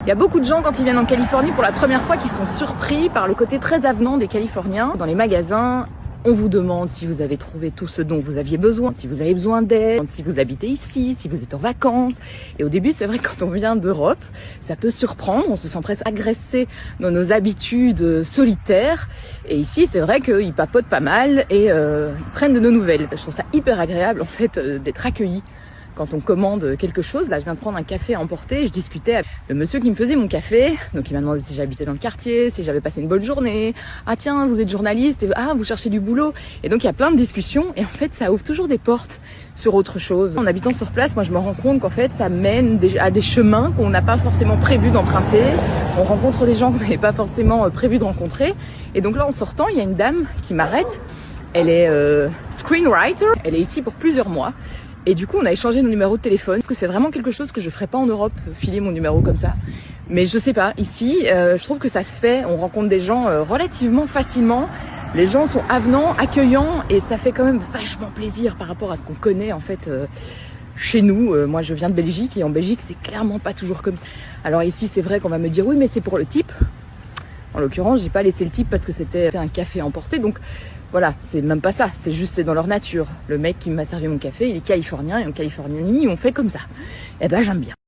Il y a beaucoup de gens quand ils viennent en Californie pour la première fois qui sont surpris par le côté très avenant des Californiens. Dans les magasins, on vous demande si vous avez trouvé tout ce dont vous aviez besoin, si vous avez besoin d'aide, si vous habitez ici, si vous êtes en vacances. Et au début, c'est vrai que quand on vient d'Europe, ça peut surprendre, on se sent presque agressé dans nos habitudes solitaires. Et ici, c'est vrai qu'ils papotent pas mal et ils prennent de nos nouvelles. Je trouve ça hyper agréable en fait d'être accueilli. Quand on commande quelque chose, là je viens de prendre un café à emporter, je discutais avec le monsieur qui me faisait mon café, donc il m'a demandé si j'habitais dans le quartier, si j'avais passé une bonne journée, ah tiens vous êtes journaliste, et ah vous cherchez du boulot, et donc il y a plein de discussions, et en fait ça ouvre toujours des portes sur autre chose. En habitant sur place, moi je me rends compte qu'en fait ça mène à des chemins qu'on n'a pas forcément prévu d'emprunter, on rencontre des gens qu'on n'avait pas forcément prévu de rencontrer, et donc là en sortant, il y a une dame qui m'arrête, elle est screenwriter, elle est ici pour plusieurs mois. Et du coup, on a échangé nos numéros de téléphone. Parce que c'est vraiment quelque chose que je ferais pas en Europe, filer mon numéro comme ça. Mais je sais pas, ici, je trouve que ça se fait. On rencontre des gens relativement facilement. Les gens sont avenants, accueillants, et ça fait quand même vachement plaisir par rapport à ce qu'on connaît en fait chez nous. Moi, je viens de Belgique et en Belgique, c'est clairement pas toujours comme ça. Alors ici, c'est vrai qu'on va me dire oui, mais c'est pour le type. En l'occurrence, j'ai pas laissé le type parce que c'était un café emporté, donc voilà, c'est même pas ça, c'est juste c'est dans leur nature. Le mec qui m'a servi mon café, il est californien et en Californie, on fait comme ça. Eh ben j'aime bien.